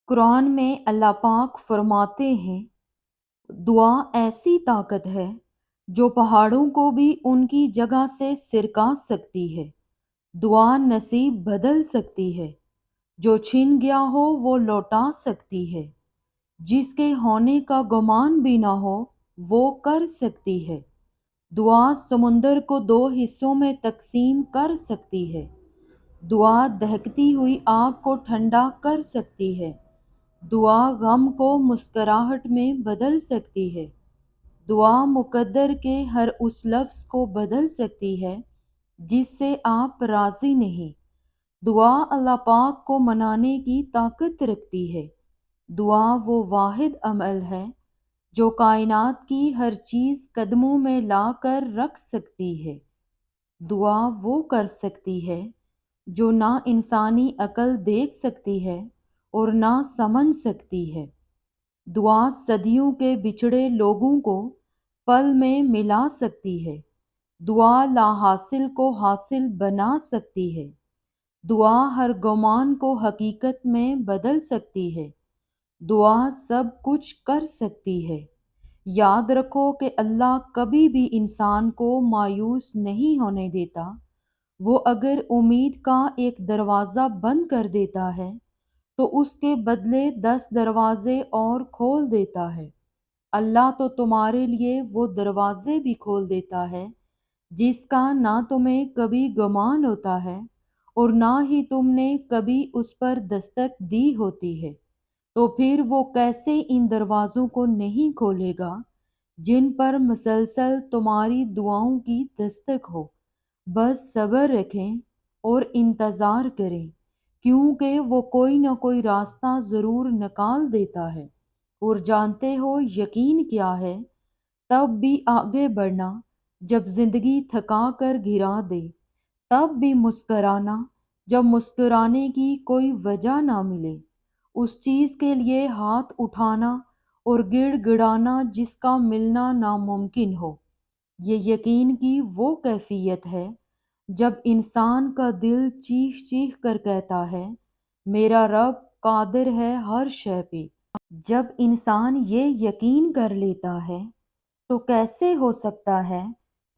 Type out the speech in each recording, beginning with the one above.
قرآن میں اللہ پاک فرماتے ہیں، دعا ایسی طاقت ہے جو پہاڑوں کو بھی ان کی جگہ سے سرکا سکتی ہے۔ دعا نصیب بدل سکتی ہے، جو چھن گیا ہو وہ لوٹا سکتی ہے، جس کے ہونے کا گمان بھی نہ ہو وہ کر سکتی ہے۔ دعا سمندر کو دو حصوں میں تقسیم کر سکتی ہے۔ دعا دہکتی ہوئی آگ کو ٹھنڈا کر سکتی ہے۔ دعا غم کو مسکراہٹ میں بدل سکتی ہے۔ دعا مقدر کے ہر اس لفظ کو بدل سکتی ہے جس سے آپ راضی نہیں۔ دعا اللہ پاک کو منانے کی طاقت رکھتی ہے۔ دعا وہ واحد عمل ہے جو کائنات کی ہر چیز قدموں میں لا کر رکھ سکتی ہے۔ دعا وہ کر سکتی ہے جو نہ انسانی عقل دیکھ سکتی ہے اور نہ سمجھ سکتی ہے۔ دعا صدیوں کے بچھڑے لوگوں کو پل میں ملا سکتی ہے۔ دعا لا حاصل کو حاصل بنا سکتی ہے۔ دعا ہر گمان کو حقیقت میں بدل سکتی ہے۔ دعا سب کچھ کر سکتی ہے۔ یاد رکھو کہ اللہ کبھی بھی انسان کو مایوس نہیں ہونے دیتا۔ وہ اگر امید کا ایک دروازہ بند کر دیتا ہے تو اس کے بدلے 10 دروازے اور کھول دیتا ہے۔ اللہ تو تمہارے لیے وہ دروازے بھی کھول دیتا ہے جس کا نہ تمہیں کبھی گمان ہوتا ہے اور نہ ہی تم نے کبھی اس پر دستک دی ہوتی ہے۔ تو پھر وہ کیسے ان دروازوں کو نہیں کھولے گا جن پر مسلسل تمہاری دعاؤں کی دستک ہو۔ بس صبر رکھیں اور انتظار کریں، کیونکہ وہ کوئی نہ کوئی راستہ ضرور نکال دیتا ہے۔ اور جانتے ہو یقین کیا ہے؟ تب بھی آگے بڑھنا جب زندگی تھکا کر گرا دے، تب بھی مسکرانا جب مسکرانے کی کوئی وجہ نہ ملے، اس چیز کے لیے ہاتھ اٹھانا اور گڑ گڑانا جس کا ملنا ناممکن ہو۔ یہ یقین کی وہ کیفیت ہے جب انسان کا دل چیخ چیخ کر کہتا ہے، میرا رب قادر ہے ہر شے پہ۔ جب انسان یہ یقین کر لیتا ہے تو کیسے ہو سکتا ہے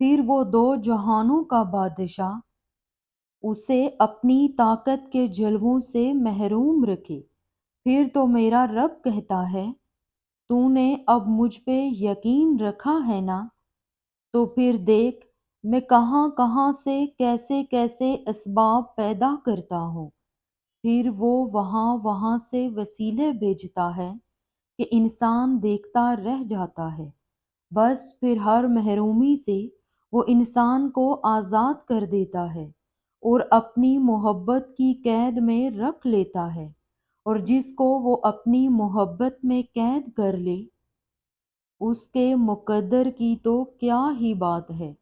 پھر وہ دو جہانوں کا بادشاہ اسے اپنی طاقت کے جلووں سے محروم رکھے۔ پھر تو میرا رب کہتا ہے، تو نے اب مجھ پہ یقین رکھا ہے نا؟ تو پھر دیکھ میں کہاں کہاں سے کیسے کیسے اسباب پیدا کرتا ہوں۔ پھر وہ وہاں وہاں سے وسیلے بھیجتا ہے کہ انسان دیکھتا رہ جاتا ہے۔ بس پھر ہر محرومی سے وہ انسان کو آزاد کر دیتا ہے اور اپنی محبت کی قید میں رکھ لیتا ہے، اور جس کو وہ اپنی محبت میں قید کر لے اس کے مقدر کی تو کیا ہی بات ہے۔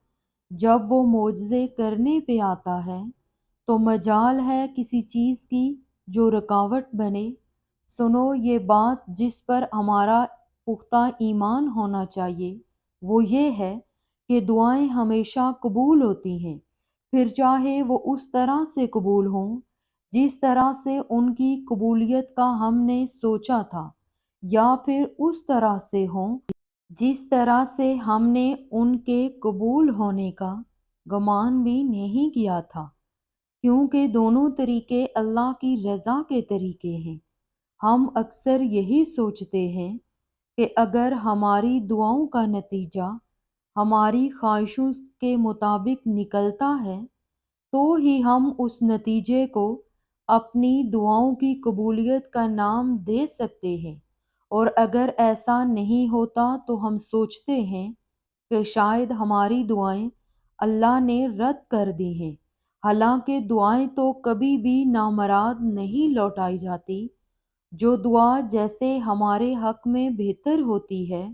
جب وہ معجزے کرنے پہ آتا ہے تو مجال ہے کسی چیز کی جو رکاوٹ بنے۔ سنو یہ بات جس پر ہمارا پختہ ایمان ہونا چاہیے، وہ یہ ہے کہ دعائیں ہمیشہ قبول ہوتی ہیں، پھر چاہے وہ اس طرح سے قبول ہوں جس طرح سے ان کی قبولیت کا ہم نے سوچا تھا، یا پھر اس طرح سے ہوں جس طرح سے ہم نے ان کے قبول ہونے کا گمان بھی نہیں کیا تھا، کیونکہ دونوں طریقے اللہ کی رضا کے طریقے ہیں۔ ہم اکثر یہی سوچتے ہیں کہ اگر ہماری دعاؤں کا نتیجہ ہماری خواہشوں کے مطابق نکلتا ہے تو ہی ہم اس نتیجے کو اپنی دعاؤں کی قبولیت کا نام دے سکتے ہیں، اور اگر ایسا نہیں ہوتا تو ہم سوچتے ہیں کہ شاید ہماری دعائیں اللہ نے رد کر دی ہیں۔ حالانکہ دعائیں تو کبھی بھی نامراد نہیں لوٹائی جاتی۔ جو دعا جیسے ہمارے حق میں بہتر ہوتی ہے،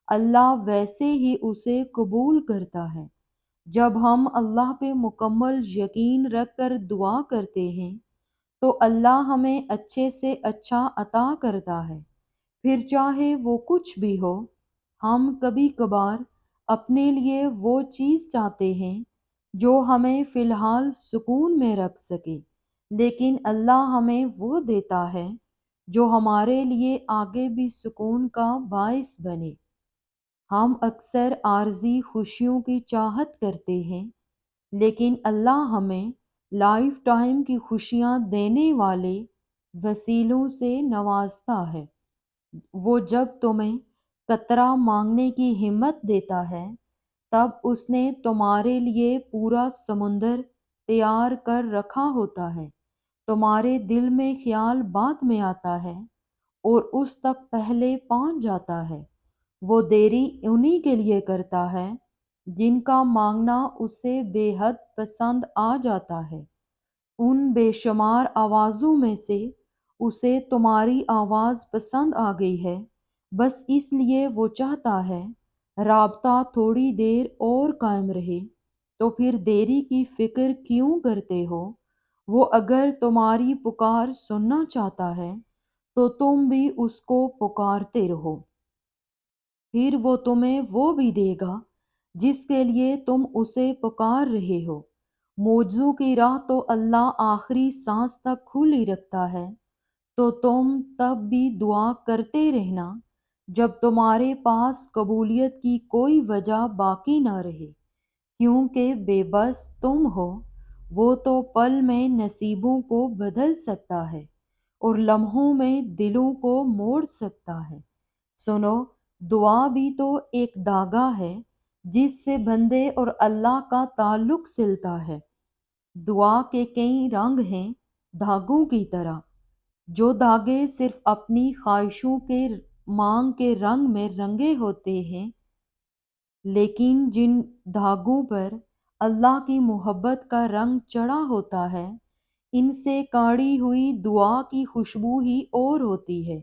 اللہ ویسے ہی اسے قبول کرتا ہے۔ جب ہم اللہ پہ مکمل یقین رکھ کر دعا کرتے ہیں تو اللہ ہمیں اچھے سے اچھا عطا کرتا ہے، پھر چاہے وہ کچھ بھی ہو۔ ہم کبھی کبھار اپنے لیے وہ چیز چاہتے ہیں جو ہمیں فی الحال سکون میں رکھ سکے، لیکن اللہ ہمیں وہ دیتا ہے جو ہمارے لیے آگے بھی سکون کا باعث بنے۔ ہم اکثر عارضی خوشیوں کی چاہت کرتے ہیں، لیکن اللہ ہمیں لائف ٹائم کی خوشیاں دینے والے وسیلوں سے نوازتا ہے۔ وہ جب تمہیں قطرہ مانگنے کی ہمت دیتا ہے، تب اس نے تمہارے لیے پورا سمندر تیار کر رکھا ہوتا ہے۔ تمہارے دل میں خیال بعد میں آتا ہے اور اس تک پہلے پہنچ جاتا ہے۔ وہ دیری انہی کے لیے کرتا ہے جن کا مانگنا اسے بے حد پسند آ جاتا ہے۔ ان بے شمار آوازوں میں سے اسے تمہاری آواز پسند آ گئی ہے، بس اس لیے وہ چاہتا ہے رابطہ تھوڑی دیر اور قائم رہے۔ تو پھر دیری کی فکر کیوں کرتے ہو؟ وہ اگر تمہاری پکار سننا چاہتا ہے تو تم بھی اس کو پکارتے رہو، پھر وہ تمہیں وہ بھی دے گا جس کے لیے تم اسے پکار رہے ہو۔ معجزوں کی راہ تو اللہ آخری سانس تک کھلی رکھتا ہے، تو تم تب بھی دعا کرتے رہنا جب تمہارے پاس قبولیت کی کوئی وجہ باقی نہ رہے، کیونکہ بے بس تم ہو۔ وہ تو پل میں نصیبوں کو بدل سکتا ہے اور لمحوں میں دلوں کو موڑ سکتا ہے۔ سنو، دعا بھی تو ایک دھاگا ہے جس سے بندے اور اللہ کا تعلق سلتا ہے۔ دعا کے کئی رنگ ہیں دھاگوں کی طرح۔ جو دھاگے صرف اپنی خواہشوں کے مانگ کے رنگ میں رنگے ہوتے ہیں، لیکن جن دھاگوں پر اللہ کی محبت کا رنگ چڑھا ہوتا ہے، ان سے کاڑھی ہوئی دعا کی خوشبو ہی اور ہوتی ہے۔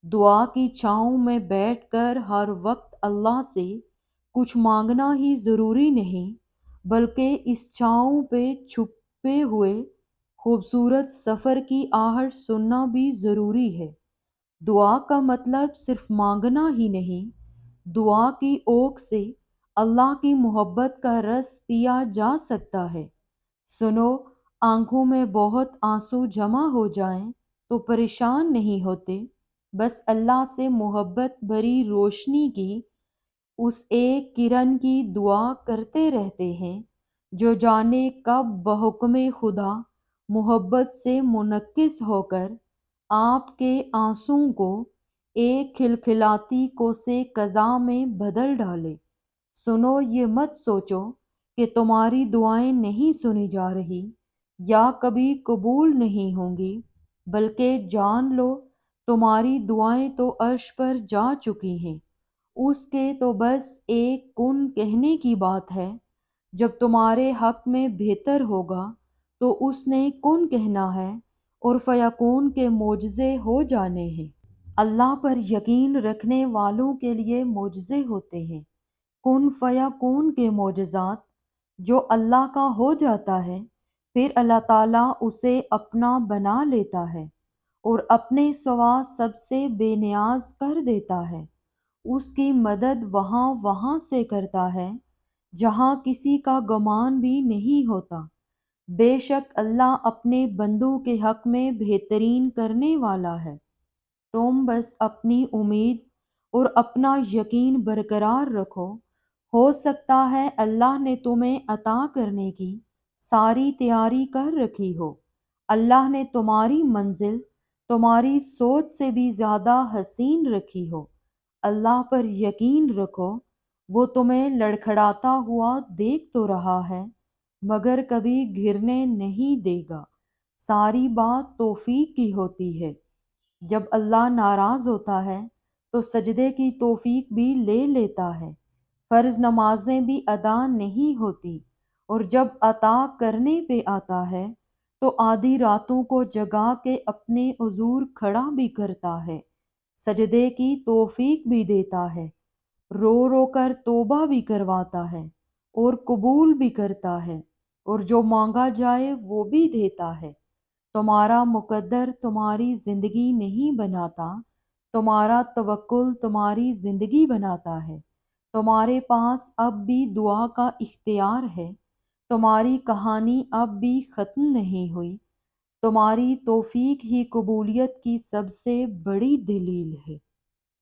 دعا کی چھاؤں میں بیٹھ کر ہر وقت اللہ سے کچھ مانگنا ہی ضروری نہیں، بلکہ اس چھاؤں پہ چھپے ہوئے خوبصورت سفر کی آہٹ سننا بھی ضروری ہے۔ دعا کا مطلب صرف مانگنا ہی نہیں، دعا کی اوک سے اللہ کی محبت کا رس پیا جا سکتا ہے۔ سنو، آنکھوں میں بہت آنسو جمع ہو جائیں تو پریشان نہیں ہوتے، بس اللہ سے محبت بھری روشنی کی اس ایک کرن کی دعا کرتے رہتے ہیں جو جانے کب بحکم خدا محبت سے منعکس ہو کر آپ کے آنسوؤں کو ایک کھلکھلاتی کوسے قضا میں بدل ڈالے۔ سنو، یہ مت سوچو کہ تمہاری دعائیں نہیں سنی جا رہی یا کبھی قبول نہیں ہوں گی، بلکہ جان لو تمہاری دعائیں تو عرش پر جا چکی ہیں۔ اس کے تو بس ایک کن کہنے کی بات ہے۔ جب تمہارے حق میں بہتر ہوگا تو اس نے کن کہنا ہے اور فیکون کے معجزے ہو جانے ہیں۔ اللہ پر یقین رکھنے والوں کے لیے معجزے ہوتے ہیں، کن فیکون کے معجزات۔ جو اللہ کا ہو جاتا ہے، پھر اللہ تعالیٰ اسے اپنا بنا لیتا ہے اور اپنے سوا سب سے بے نیاز کر دیتا ہے۔ اس کی مدد وہاں وہاں سے کرتا ہے جہاں کسی کا گمان بھی نہیں ہوتا۔ بے شک اللہ اپنے بندوں کے حق میں بہترین کرنے والا ہے۔ تم بس اپنی امید اور اپنا یقین برقرار رکھو۔ ہو سکتا ہے اللہ نے تمہیں عطا کرنے کی ساری تیاری کر رکھی ہو۔ اللہ نے تمہاری منزل تمہاری سوچ سے بھی زیادہ حسین رکھی ہو۔ اللہ پر یقین رکھو، وہ تمہیں لڑکھڑاتا ہوا دیکھ تو رہا ہے مگر کبھی گرنے نہیں دے گا۔ ساری بات توفیق کی ہوتی ہے۔ جب اللہ ناراض ہوتا ہے تو سجدے کی توفیق بھی لے لیتا ہے، فرض نمازیں بھی ادا نہیں ہوتی، اور جب عطا کرنے پہ آتا ہے تو آدھی راتوں کو جگا کے اپنے حضور کھڑا بھی کرتا ہے، سجدے کی توفیق بھی دیتا ہے، رو رو کر توبہ بھی کرواتا ہے اور قبول بھی کرتا ہے، اور جو مانگا جائے وہ بھی دیتا ہے۔ تمہارا مقدر تمہاری زندگی نہیں بناتا، تمہارا توکل تمہاری زندگی بناتا ہے۔ تمہارے پاس اب بھی دعا کا اختیار ہے، تمہاری کہانی اب بھی ختم نہیں ہوئی۔ تمہاری توفیق ہی قبولیت کی سب سے بڑی دلیل ہے۔